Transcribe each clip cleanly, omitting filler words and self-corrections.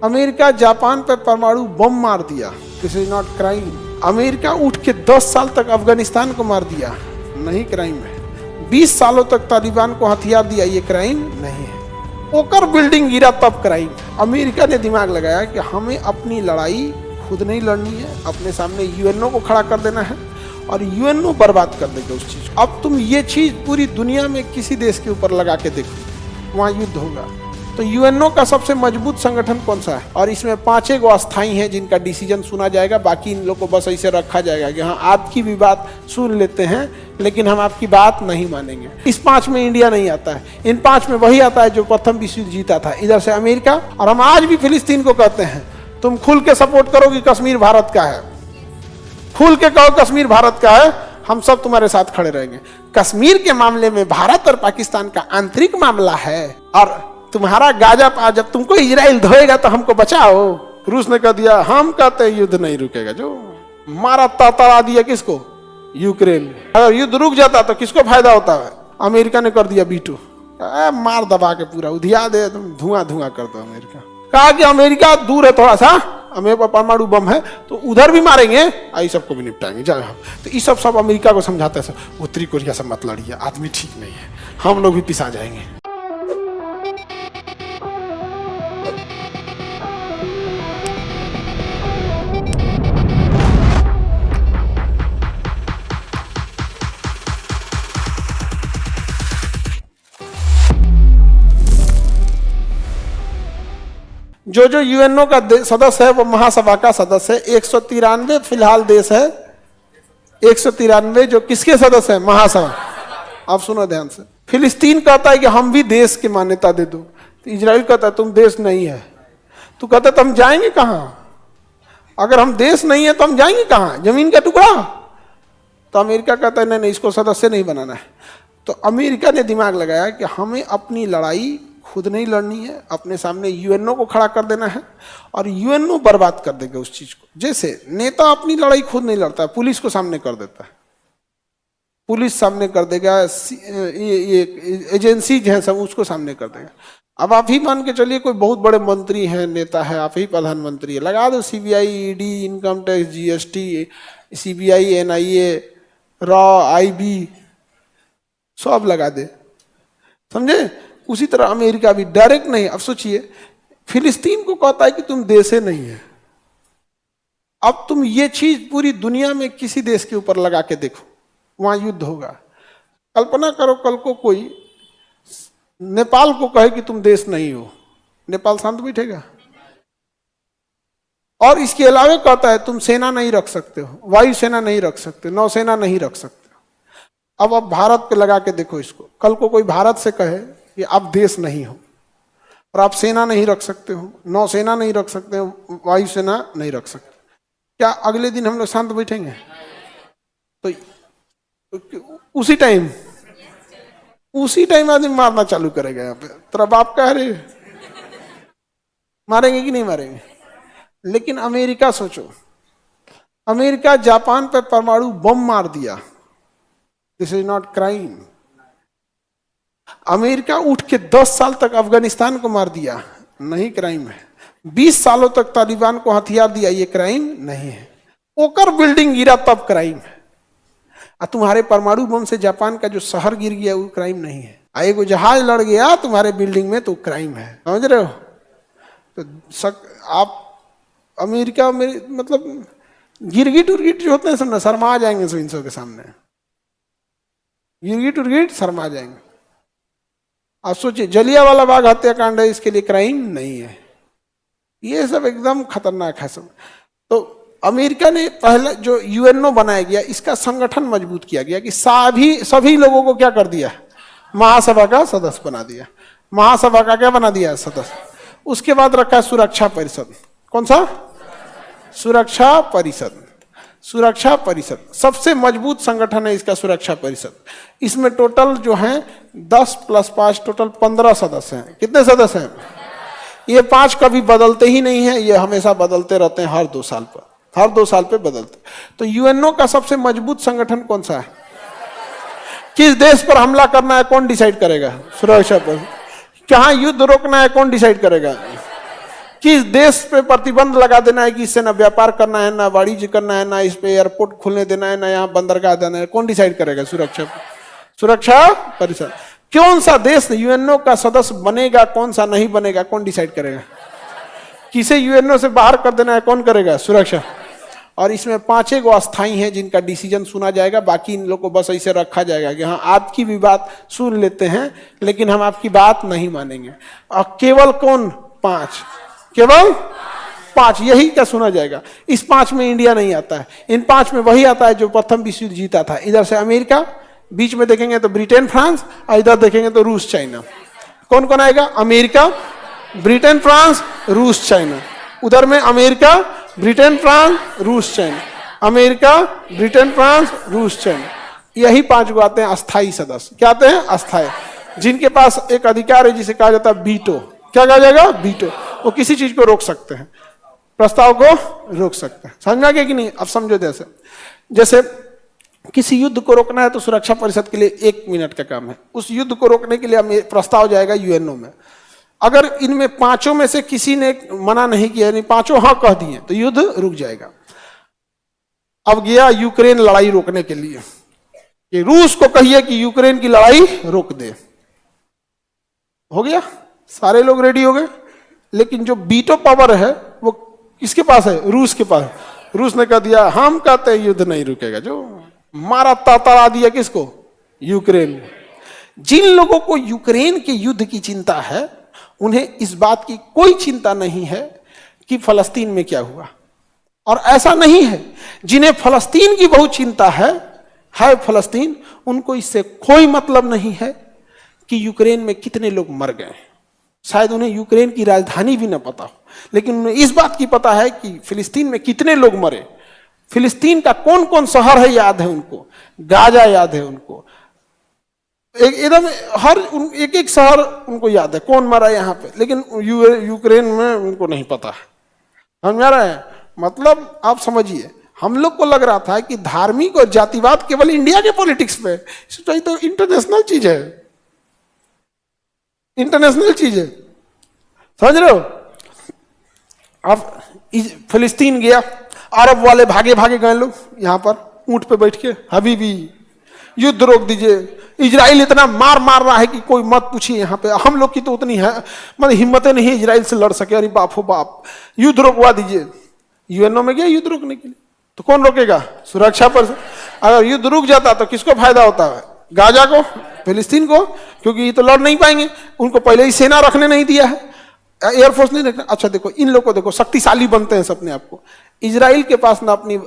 America Japan पे परमाणु बम मार दिया, this is not crime. America उठ के 10 साल तक अफगानिस्तान को मार दिया, नहीं क्राइम है। 20 सालों तक तालिबान को हथियार दिया, ये क्राइम नहीं है। ओकर बिल्डिंग गिरा तब क्राइम। अमेरिका ने दिमाग लगाया कि हमें अपनी लड़ाई खुद नहीं लड़नी है, अपने सामने यूएनओ को खड़ा कर देना है और यूएनओ बर्बाद कर देगा उस चीज। अब तुम ये चीज पूरी दुनिया में किसी देश के ऊपर लगा के देखो, वहां युद्ध होगा। तो यूएनओ का सबसे मजबूत संगठन कौन सा है? और इसमें 5 गो अस्थायी हैं जिनका डिसीजन सुना जाएगा, बाकी इन लोग को बस ऐसे रखा जाएगा कि हाँ आपकी भी बात सुन लेते हैं लेकिन हम आपकी बात नहीं मानेंगे। इस 5 में इंडिया नहीं आता है, इन 5 में वही आता है जो प्रथम विश्व युद्ध जीता था, इधर से अमेरिका। और हम आज भी फिलिस्तीन को कहते हैं तुम खुल के सपोर्ट करो कि कश्मीर भारत का है, खुल के कहो कश्मीर भारत का है, हम सब तुम्हारे साथ खड़े रहेंगे। कश्मीर के मामले में भारत और पाकिस्तान का आंतरिक मामला है और तुम्हारा गाजा जब तुमको इजराइल धोएगा तो हमको बचाओ। रूस ने कह दिया हम कहते युद्ध नहीं रुकेगा, जो मारा तड़ा दिया किसको? यूक्रेन। अगर युद्ध रुक जाता तो किसको फायदा होता है? अमेरिका ने कर दिया बीटू, मार दबा के पूरा उधिया दे, तुम धुआं धुआं कर दो। अमेरिका कहा कि अमेरिका दूर है थोड़ा सा, हमें परमाणु बम है तो उधर भी मारेंगे, आई सबको भी निपटाएंगे जाए हम। तो ये सब अमेरिका को समझाते हैं उत्तरी कोरिया से मत लड़िए, आदमी ठीक नहीं है, हम लोग भी पिसा जाएंगे। जो यूएनओ का सदस्य है वो महासभा का सदस्य है। 193 फिलहाल देश है, 193 जो किसके सदस्य है? महासभा। आप सुनो ध्यान से। फिलिस्तीन कहता है कि हम भी देश की मान्यता दे दो, तो इजराइल कहता है तुम देश नहीं है। तू कहता है तो हम जाएंगे कहां? अगर हम देश नहीं है तो हम जाएंगे कहां? जमीन का टुकड़ा। तो अमेरिका कहता है नहीं, इसको सदस्य नहीं बनाना है। तो अमेरिका ने दिमाग लगाया कि हमें अपनी लड़ाई खुद नहीं लड़नी है, अपने सामने यूएनओ को खड़ा कर देना है और यूएनओ बर्बाद कर देगा उस चीज को। जैसे नेता अपनी लड़ाई खुद नहीं लड़ता, पुलिस को सामने कर देता है, पुलिस सामने कर देगा, ये एजेंसी है सब उसको सामने कर देगा। अब आप ही मान के चलिए कोई बहुत बड़े मंत्री हैं, नेता है, आप ही प्रधानमंत्री है, लगा दो CBI, ED, income tax, GST, CBI, NIA, raw, IB सब लगा दे, समझे? उसी तरह अमेरिका भी डायरेक्ट नहीं। अब सोचिए फिलिस्तीन को कहता है कि तुम देश नहीं है। अब तुम ये चीज पूरी दुनिया में किसी देश के ऊपर लगा के देखो, वहां युद्ध होगा। कल्पना करो कल को कोई नेपाल को कहे कि तुम देश नहीं हो, नेपाल शांत बैठेगा? और इसके अलावा कहता है तुम सेना नहीं रख सकते हो, वायुसेना नहीं रख सकते, नौसेना नहीं रख सकते। अब भारत पे लगा के देखो इसको। कल को कोई भारत से कहे कि आप देश नहीं हो और आप सेना नहीं रख सकते हो, नौसेना नहीं रख सकते हो, वायुसेना नहीं रख सकते, क्या अगले दिन हम लोग शांत बैठेंगे? तो उसी टाइम आदमी मारना चालू करेगा। यहाँ पे तेरा बाप कह रहे मारेंगे कि नहीं मारेंगे? लेकिन अमेरिका सोचो, अमेरिका जापान पे परमाणु बम मार दिया, this is not crime. America उठ के 10 साल तक अफगानिस्तान को मार दिया, नहीं क्राइम है। 20 सालों तक तालिबान को हथियार दिया, ये क्राइम नहीं है। ओकर बिल्डिंग गिरा तब क्राइम है। और तुम्हारे परमाणु बम से जापान का जो शहर गिर गया वो क्राइम नहीं है। एगो जहाज लड़ गया तुम्हारे बिल्डिंग में तो क्राइम है, समझ रहे हो? तो आप अमेरिका में मतलब गिरगिट उर्गिट जो होते हैं शर्मा जाएंगे सब इन सब के सामने, गिरगिट उर्गिट शर्मा जाएंगे। आप सोचिए जलियांवाला बाग हत्याकांड है, इसके लिए क्राइम नहीं है। ये सब एकदम खतरनाक है सब। तो अमेरिका ने पहले जो यूएनओ बनाया गया, इसका संगठन मजबूत किया गया कि सभी लोगों को क्या कर दिया? महासभा का सदस्य बना दिया। महासभा का क्या बना दिया? सदस्य। उसके बाद रखा सुरक्षा परिषद। कौन सा? सुरक्षा परिषद। सुरक्षा परिषद सबसे मजबूत संगठन है इसका, सुरक्षा परिषद। इसमें टोटल जो है 10 + 5 टोटल 15 सदस्य हैं। कितने सदस्य हैं? ये 5 कभी बदलते ही नहीं है, ये हमेशा बदलते रहते हैं, हर 2 साल पर, हर 2 साल पे बदलते। तो यूएनओ का सबसे मजबूत संगठन कौन सा है? किस देश पर हमला करना है कौन डिसाइड करेगा? सुरक्षा परिषद। कहाँ युद्ध रोकना है कौन डिसाइड करेगा? किस देश पे प्रतिबंध लगा देना है कि इससे ना व्यापार करना है, ना वाणिज्य करना है, ना इस पे एयरपोर्ट खोलने देना है, ना यहाँ बंदरगाह देना है? कौन डिसाइड करेगा? सुरक्षा परिषद। कौन सा देश यूएनओ का सदस्य बनेगा, कौन सा नहीं बनेगा, कौन डिसाइड करेगा? किसे यूएनओ से बाहर कर देना है, कौन करेगा? सुरक्षा। और इसमें 5 गो अस्थाई हैं जिनका डिसीजन सुना जाएगा, बाकी इन लोग को बस ऐसे रखा जाएगा कि हाँ आपकी भी बात सुन लेते हैं लेकिन हम आपकी बात नहीं मानेंगे। और केवल कौन? 5, केवल 5, यही क्या सुना जाएगा। इस 5 में इंडिया नहीं आता है, इन 5 में वही आता है जो प्रथम विश्व युद्ध जीता था। इधर से अमेरिका, बीच में देखेंगे तो ब्रिटेन फ्रांस, और इधर देखेंगे तो रूस चाइना। कौन कौन आएगा? अमेरिका, ब्रिटेन फ्रांस, रूस चाइना। उधर में अमेरिका, ब्रिटेन फ्रांस, रूस चाइना, अमेरिका, ब्रिटेन फ्रांस, रूस चाइना। यही 5 गो आते हैं अस्थाई सदस्य। क्या आते हैं? अस्थाई, जिनके पास एक अधिकार है जिसे कहा जाता है बीटो। क्या कहा जाएगा? बीटो। वो किसी चीज को रोक सकते हैं, प्रस्ताव को रोक सकते हैं। समझा गया कि नहीं? अब समझो, जैसे किसी युद्ध को रोकना है तो सुरक्षा परिषद के लिए 1 मिनट का काम है। उस युद्ध को रोकने के लिए प्रस्ताव जाएगा यूएनओ में। अगर इनमें 5 में से किसी ने मना नहीं किया, यानी 5 हाँ कह दिए, तो युद्ध रुक जाएगा। अब गया यूक्रेन लड़ाई रोकने के लिए कि रूस को कहिए कि यूक्रेन की लड़ाई रोक दे। हो गया, सारे लोग रेडी हो गए, लेकिन जो बीटो पावर है वो किसके पास है? रूस के पास। रूस ने कह दिया हम कहते हैं युद्ध नहीं रुकेगा, जो मारा तातरा दिया किसको? यूक्रेन। जिन लोगों को यूक्रेन के युद्ध की चिंता है उन्हें इस बात की कोई चिंता नहीं है कि फलस्तीन में क्या हुआ। और ऐसा नहीं है जिन्हें फलस्तीन की बहुत चिंता है फलस्तीन, उनको इससे कोई मतलब नहीं है कि यूक्रेन में कितने लोग मर गए। शायद उन्हें यूक्रेन की राजधानी भी न पता हो, लेकिन उन्हें इस बात की पता है कि फिलिस्तीन में कितने लोग मरे। फिलिस्तीन का कौन कौन शहर है याद है उनको, गाजा याद है उनको, एकदम हर एक शहर उनको याद है कौन मरा यहाँ पे, लेकिन यूक्रेन में उनको नहीं पता है। समझ आ रहा है? मतलब आप समझिए, हम लोग को लग रहा था कि धार्मिक और जातिवाद केवल इंडिया के पॉलिटिक्स में, तो इंटरनेशनल चीज है, इंटरनेशनल चीज है। समझ रहे हो? अब फिलिस्तीन गया, अरब वाले भागे भागे गए लोग यहाँ पर ऊंट पे बैठ के, हबीबी युद्ध रोक दीजिए। इजराइल इतना मार रहा है कि कोई मत पूछिए। यहाँ पे हम लोग की तो उतनी है मतलब हिम्मतें नहीं है इजराइल से लड़ सके। अरे बाप हो बाप, युद्ध रोकवा दीजिए। यूएनओ में गया युद्ध रोकने के लिए, तो कौन रोकेगा? सुरक्षा पर। अगर युद्ध रुक जाता तो किसको फायदा होता है? गाजा को, फिलिस्तीन को, क्योंकि ये तो लड़ नहीं पाएंगे, उनको पहले ही सेना रखने नहीं दिया है, एयरफोर्स नहीं रखना। अच्छा देखो, इन लोग को देखो शक्तिशाली बनते हैं अपने आप को। इजराइल के पास ना अपनी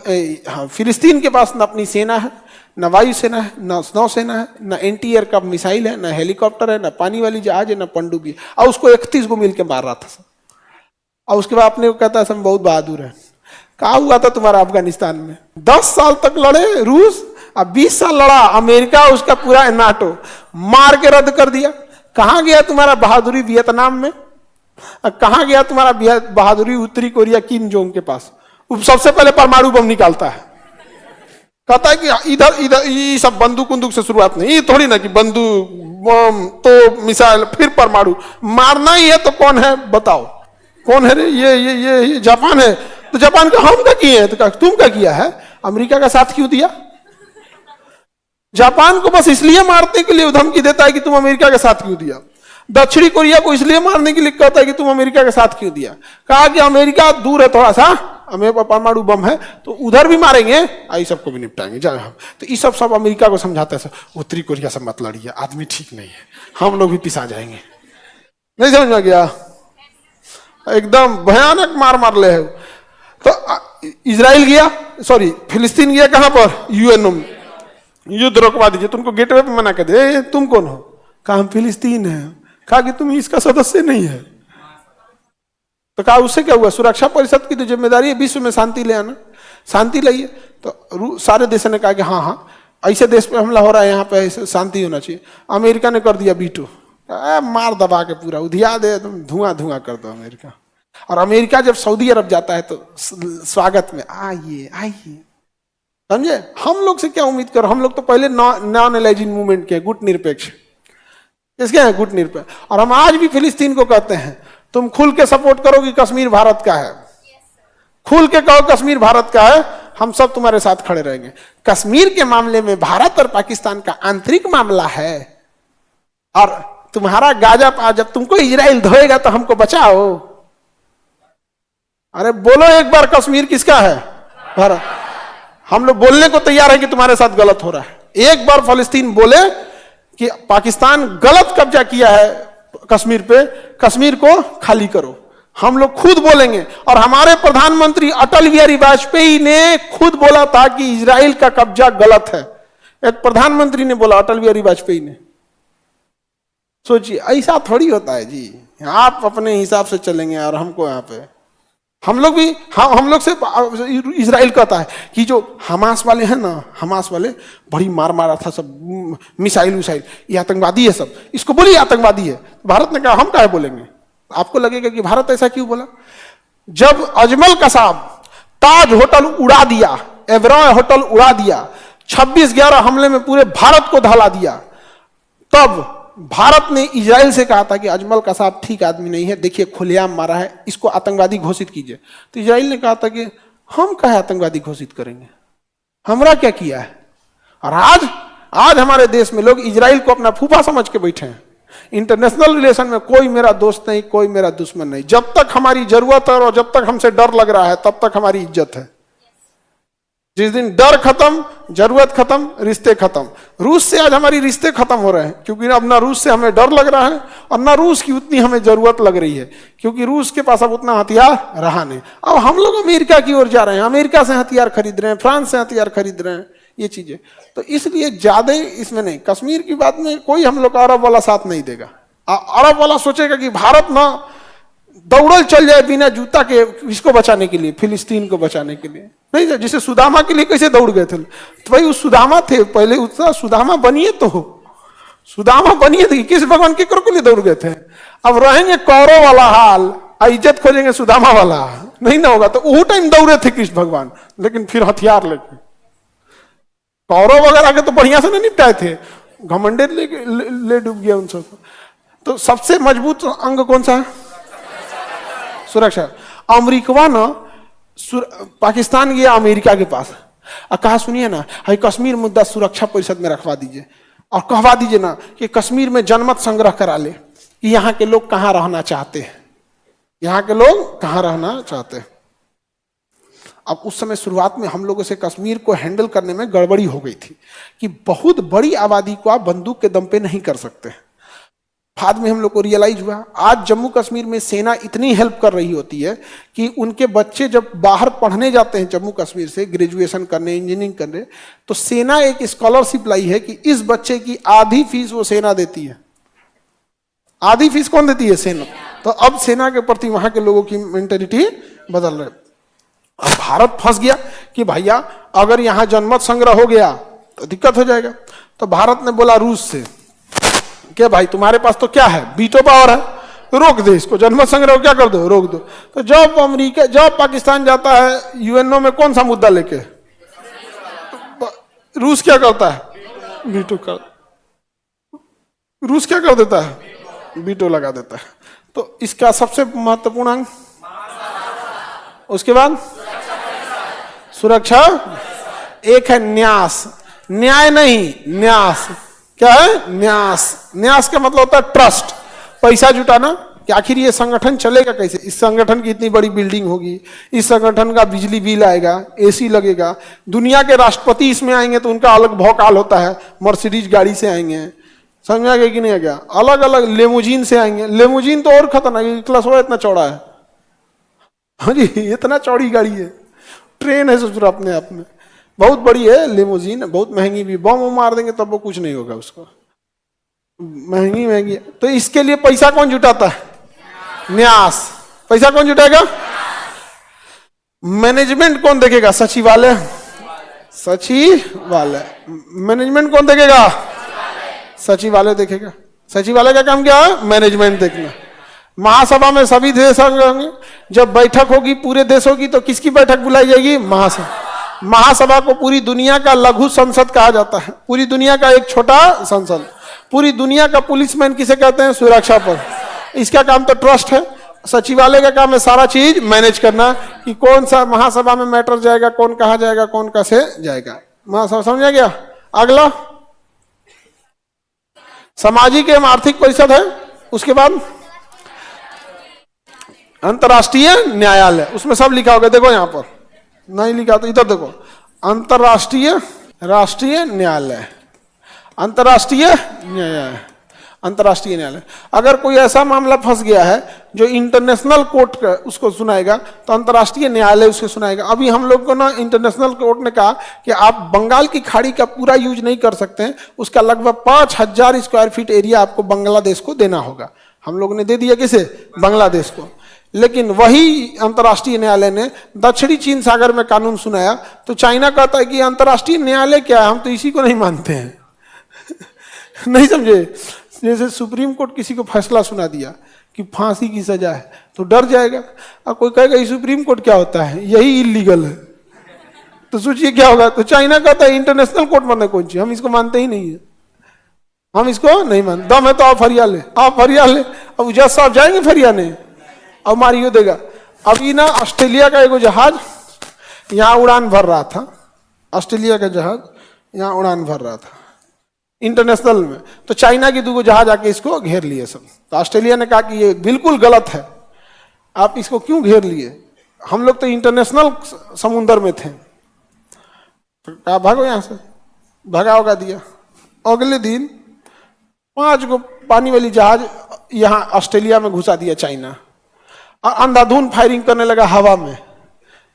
फिलिस्तीन के पास ना अपनी सेना है, न वायुसेना है, न नौसेना है, न एंटी एयरक्राफ्ट मिसाइल है, न हेलीकॉप्टर है, न पानी वाली जहाज है, न पनडुब्बी। और उसको 31 को मिलकर मार रहा था सब। और उसके बाद अपने को कहता है सब बहुत बहादुर है। कहा हुआ था तुम्हारा अफगानिस्तान में? 10 साल तक लड़े रूस, अब 20 साल लड़ा अमेरिका, उसका पूरा नाटो मार के रद्द कर दिया। कहां गया तुम्हारा बहादुरी वियतनाम में? कहां गया तुम्हारा बहादुरी उत्तरी कोरिया किम जोंग के पास? सबसे पहले परमाणु बम निकालता है, कहता है कि इधर ये सब बंदूक बंदूक से शुरुआत नहीं, ये थोड़ी ना कि बंदूक बम तो मिसाइल फिर परमाणु। मारना ही है तो कौन है बताओ? कौन है रे? ये जापान है। तो जापान का हम क्या किए हैं? तो तुम क्या किया है? अमेरिका का साथ क्यों दिया? जापान को बस इसलिए मारने के लिए धमकी देता है कि तुम अमेरिका के साथ क्यों दिया। दक्षिणी कोरिया को इसलिए मारने के लिए कहता है कि तुम अमेरिका के साथ क्यों दिया। कहा कि अमेरिका दूर है थोड़ा सा, हमें परमाणु बम है तो उधर भी मारेंगे, आई सबको भी निपटाएंगे जा हम। तो ये सब अमेरिका को समझाते हैं, उत्तरी कोरिया से मत लड़िए, आदमी ठीक नहीं है, हम लोग भी पिसा जाएंगे। नहीं समझ में गया? एकदम भयानक मार ले है। तो इजराइल गया, सॉरी फिलिस्तीन गया कहां पर? यूएनओ में। युद्ध रोकवा दीजिए। तुमको गेटवे पे मना कर दे, तुम कौन हो? कहा हम फिलिस्तीन है। कहा कि तुम इसका सदस्य नहीं है। तो कहा उससे क्या हुआ? सुरक्षा परिषद की तो जिम्मेदारी है विश्व में शांति ले आना, शांति लाइए। तो सारे देशों ने कहा कि हाँ हाँ ऐसे देश पे हमला हो रहा है, यहाँ पे ऐसे शांति होना चाहिए। अमेरिका ने कर दिया बीटो, मार दबा के पूरा उधिया दे, तुम धुआं धुआं कर दो अमेरिका। और अमेरिका जब सऊदी अरब जाता है तो स्वागत में आइए आइए। समझे? हम लोग से क्या उम्मीद करो? हम लोग तो पहले नॉन एलाइजिंग मूवमेंट के गुट निरपेक्ष, इसके हैं गुट निरपेक्ष। और हम आज भी फिलिस्तीन को कहते हैं तुम खुल के सपोर्ट करो कि कश्मीर भारत का है, खुल के कहो कश्मीर भारत का है, हम सब तुम्हारे साथ खड़े रहेंगे। कश्मीर के मामले में भारत और पाकिस्तान का आंतरिक मामला है, और तुम्हारा गाजा जब तुमको इजराइल धोएगा तो हमको बचाओ। अरे बोलो एक बार, कश्मीर किसका है? भारत। हम लोग बोलने को तैयार है कि तुम्हारे साथ गलत हो रहा है। एक बार फलस्तीन बोले कि पाकिस्तान गलत कब्जा किया है कश्मीर पे, कश्मीर को खाली करो, हम लोग खुद बोलेंगे। और हमारे प्रधानमंत्री अटल बिहारी वाजपेयी ने खुद बोला था कि इजराइल का कब्जा गलत है। एक प्रधानमंत्री ने बोला, अटल बिहारी वाजपेयी ने। सोचिए, ऐसा थोड़ी होता है जी, आप अपने हिसाब से चलेंगे और हमको यहाँ पे हम लोग भी हम लोग से इजराइल कहता है कि जो हमास वाले हैं ना, हमास वाले बड़ी मार मारा था सब, मिसाइल विसाइल, ये आतंकवादी है सब, इसको बोलिए आतंकवादी है। भारत ने कहा हम काहे बोलेंगे? आपको लगेगा कि भारत ऐसा क्यों बोला? जब अजमल कसाब ताज होटल उड़ा दिया, एवरॉय होटल उड़ा दिया, 26/11 हमले में पूरे भारत को धला दिया, तब भारत ने इजराइल से कहा था कि अजमल कसाब ठीक आदमी नहीं है, देखिए खुलेआम मारा है, इसको आतंकवादी घोषित कीजिए। तो इजराइल ने कहा था कि हम काहे आतंकवादी घोषित करेंगे, हमरा क्या किया है? और आज हमारे देश में लोग इजराइल को अपना फूफा समझ के बैठे हैं। इंटरनेशनल रिलेशन में कोई मेरा दोस्त नहीं, कोई मेरा दुश्मन नहीं। जब तक हमारी जरूरत है और जब तक हमसे डर लग रहा है, तब तक हमारी इज्जत है। जिस दिन डर खत्म, जरूरत खत्म, रिश्ते खत्म। रूस से आज हमारी रिश्ते खत्म हो रहे हैं, क्योंकि अब ना रूस से हमें डर लग रहा है और ना रूस की उतनी हमें जरूरत लग रही है, क्योंकि रूस के पास अब उतना हथियार रहा नहीं। अब हम लोग अमेरिका की ओर जा रहे हैं, अमेरिका से हथियार खरीद रहे हैं, फ्रांस से हथियार खरीद रहे हैं, ये चीजें। तो इसलिए ज्यादा इसमें नहीं, कश्मीर की बात में कोई हम लोग अरब वाला साथ नहीं देगा। अरब वाला सोचेगा कि भारत ना दौड़ल चल जाए बिना जूता के इसको बचाने के लिए, फिलिस्तीन को बचाने के लिए। नहीं, जैसे सुदामा के लिए कैसे दौड़ गए थे, तो भाई उस सुदामा थे पहले, उसका सुदामा बनिए, तो सुदामा बनिए थे, किस भगवान के के लिए दौड़ गए थे? अब रहेंगे कौरव वाला हाल, इज्जत खोजेंगे सुदामा वाला, नहीं ना होगा। तो वो टाइम दौड़े थे कृष्ण भगवान, लेकिन फिर हथियार लेके। कौरव वगैरह के तो बढ़िया से नहीं निपटाए थे, घमंडे ले डूब गया उन सबको। तो सबसे मजबूत अंग कौन सा है? सुरक्षा। अमेरिका ना पाकिस्तान गया अमेरिका के पास और कहा सुनिए ना, हाई कश्मीर मुद्दा सुरक्षा परिषद में रखवा दीजिए और कहवा दीजिए ना कि कश्मीर में जनमत संग्रह करा ले कि यहाँ के लोग कहाँ रहना चाहते हैं, यहाँ के लोग कहाँ रहना चाहते हैं। अब उस समय शुरुआत में हम लोगों से कश्मीर को हैंडल करने में गड़बड़ी हो गई थी कि बहुत बड़ी आबादी को आप बंदूक के दम पे नहीं कर सकते। बाद में हम लोग को रियलाइज हुआ, आज जम्मू कश्मीर में सेना इतनी हेल्प कर रही होती है कि उनके बच्चे जब बाहर पढ़ने जाते हैं जम्मू कश्मीर से, ग्रेजुएशन करने, इंजीनियरिंग करने, तो सेना एक स्कॉलरशिप लाई है कि इस बच्चे की आधी फीस वो सेना देती है। आधी फीस कौन देती है? सेना। तो अब सेना के प्रति वहां के लोगों की मेंटेलिटी बदल रही। अब भारत फंस गया कि भैया अगर यहां जनमत संग्रह हो गया तो दिक्कत हो जाएगा। तो भारत ने बोला रूस से कि भाई तुम्हारे पास तो क्या है, वीटो पावर है, रोक दे इसको, जनमत संग्रह क्या कर दो, रोक दो। तो जब पाकिस्तान जाता है यूएनओ में कौन सा मुद्दा लेके, रूस क्या करता है? वीटो कर, रूस क्या कर देता है? वीटो लगा देता है। तो इसका सबसे महत्वपूर्ण अंग, उसके बाद सुरक्षा, एक है न्यास, न्याय नहीं न्यास। क्या है? न्यास। न्यास का मतलब होता है ट्रस्ट, पैसा जुटाना कि आखिर ये संगठन चलेगा कैसे, इस संगठन की इतनी बड़ी बिल्डिंग होगी, इस संगठन का बिजली बिल आएगा, एसी लगेगा, दुनिया के राष्ट्रपति इसमें आएंगे तो उनका अलग भौकाल होता है, मर्सिडीज गाड़ी से आएंगे, समझ आ गया कि नहीं आ गया? अलग अलग लेमुजीन से आएंगे, लेमुजीन तो और खतरनाक, क्लासवा इतना चौड़ा है, हाँ जी इतना चौड़ी गाड़ी है, ट्रेन है सोच रहा अपने आप में, बहुत बड़ी है लिमोजीन, बहुत महंगी भी, बम मार देंगे तब वो कुछ नहीं होगा उसको, महंगी महंगी। तो इसके लिए पैसा कौन जुटाता है? न्यास। पैसा कौन जुटाएगा? मैनेजमेंट कौन देखेगा? सचिवालय। सचिवालय। मैनेजमेंट कौन देखेगा? सचिवालय देखेगा। सचिवालय का काम क्या है? मैनेजमेंट देखना। महासभा में सभी देश होंगे, जब बैठक होगी पूरे देशों की तो किसकी बैठक बुलाई जाएगी? महासभा। महासभा को पूरी दुनिया का लघु संसद कहा जाता है, पूरी दुनिया का एक छोटा संसद। पूरी दुनिया का पुलिसमैन किसे कहते हैं? सुरक्षा पर। इसका काम तो ट्रस्ट है, सचिवालय का काम है सारा चीज मैनेज करना कि कौन सा महासभा में मैटर जाएगा, कौन कहा जाएगा, कौन कैसे जाएगा। महासभा समझा गया। अगला सामाजिक एवं आर्थिक परिषद है। उसके बाद अंतर्राष्ट्रीय न्यायालय, उसमें सब लिखा होगा, देखो यहां पर नहीं लिखा तो इधर देखो, अंतर्राष्ट्रीय राष्ट्रीय न्यायालय, अंतर्राष्ट्रीय न्यायालय, अंतर्राष्ट्रीय न्यायालय। अगर कोई ऐसा मामला फंस गया है जो इंटरनेशनल कोर्ट का उसको सुनाएगा तो अंतर्राष्ट्रीय न्यायालय उसको सुनाएगा। अभी हम लोग को ना इंटरनेशनल कोर्ट ने कहा कि आप बंगाल की खाड़ी का पूरा यूज नहीं कर सकते हैं, उसका लगभग 5000 स्क्वायर फीट एरिया आपको बांग्लादेश को देना होगा। हम लोग ने दे दिया किसे? बांग्लादेश को। लेकिन वही अंतर्राष्ट्रीय न्यायालय ने दक्षिणी चीन सागर में कानून सुनाया तो चाइना कहता है कि अंतर्राष्ट्रीय न्यायालय क्या है, हम तो इसी को नहीं मानते हैं। नहीं समझे? जैसे सुप्रीम कोर्ट किसी को फैसला सुना दिया कि फांसी की सजा है तो डर जाएगा, और कोई कहेगा ये सुप्रीम कोर्ट क्या होता है, यही इलीगल है, तो सोचिए क्या होगा। तो चाइना कहता है इंटरनेशनल कोर्ट मानना कौन चीज, हम इसको मानते ही नहीं है, हम इसको नहीं मानते। दम है तो आप फरिया ले, आप फरिया ले। अब जज साहब जाएंगे फरियाने और मारियो देगा। अभी ना ऑस्ट्रेलिया का एक जहाज यहाँ उड़ान भर रहा था, ऑस्ट्रेलिया का जहाज यहाँ उड़ान भर रहा था इंटरनेशनल में, तो चाइना की 2 जहाज आके इसको घेर लिए सब। तो ऑस्ट्रेलिया ने कहा कि ये बिल्कुल गलत है, आप इसको क्यों घेर लिए, हम लोग तो इंटरनेशनल समुद्र में थे। तो कहा भागो यहाँ से, भगा उगा दिया। अगले दिन 5 गो पानी वाली जहाज यहाँ ऑस्ट्रेलिया में घुसा दिया चाइना, और अंधाधुंध फायरिंग करने लगा हवा में,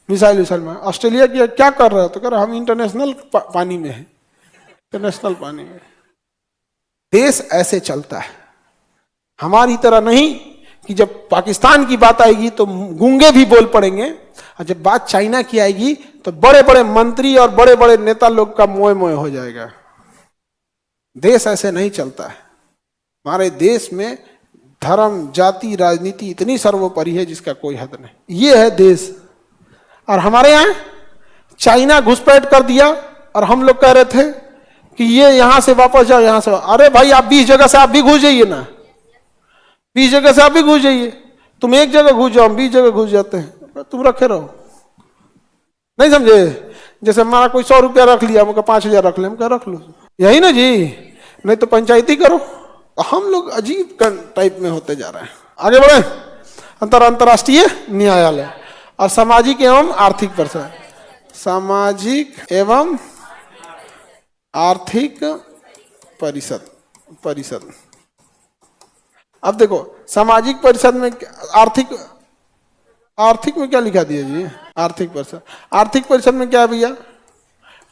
मिसाइल विसाइल में। ऑस्ट्रेलिया की क्या कर रहा है, तो कह रहा हम इंटरनेशनल पानी में है, इंटरनेशनल पानी में। देश ऐसे चलता है, हमारी तरह नहीं कि जब पाकिस्तान की बात आएगी तो गूंगे भी बोल पड़ेंगे, और जब बात चाइना की आएगी तो बड़े बड़े मंत्री और बड़े बड़े नेता लोग का मोए मोए हो जाएगा। देश ऐसे नहीं चलता है। हमारे देश में धर्म, जाति, राजनीति इतनी सर्वोपरि है जिसका कोई हद नहीं। ये है देश। और हमारे यहाँ चाइना घुसपैठ कर दिया और हम लोग कह रहे थे कि ये यहां से वापस जाओ, यहां से। अरे भाई आप 20 जगह से आप भी घुस जाइए ना, 20 जगह से आप भी घुस जाइए। तुम एक जगह घुस जाओ, 20 जगह घुस जाते हैं, तुम रखे रहो। नहीं समझे? जैसे हमारा कोई 100 रुपया रख लिया, हमको 5000 रख ले, हम रख लो, यही ना जी, नहीं तो पंचायती करो। हम लोग अजीब टाइप में होते जा रहे हैं। आगे बढ़े। अंतर्राष्ट्रीय न्यायालय और सामाजिक एवं आर्थिक परिषद, सामाजिक एवं आर्थिक परिषद। अब देखो सामाजिक परिषद में आर्थिक में क्या लिखा दिया जी? आर्थिक परिषद। आर्थिक परिषद में क्या है भैया?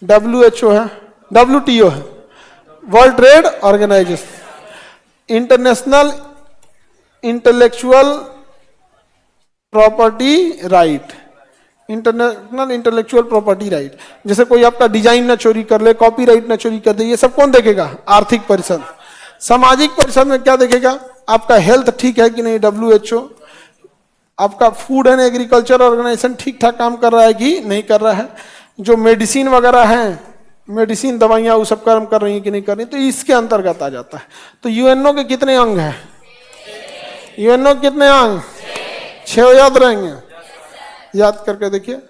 WHO है, WTO है, world trade organization, international intellectual property right, international intellectual property right. जैसे कोई आपका डिजाइन ना चोरी कर ले, कॉपीराइट ना चोरी कर दे, ये सब कौन देखेगा? आर्थिक परिषद। सामाजिक परिषद में क्या देखेगा? आपका हेल्थ ठीक है कि नहीं, WHO। आपका फूड एंड एग्रीकल्चर ऑर्गेनाइजेशन ठीक ठाक काम कर रहा है कि नहीं कर रहा है। जो मेडिसिन वगैरह है, मेडिसिन दवाइयाँ वो सब काम कर रही है कि नहीं कर रही, तो इसके अंतर्गत आ जाता है। तो UNO के कितने अंग हैं? UNO के कितने अंग? 6 याद रहेंगे, याद करके देखिए।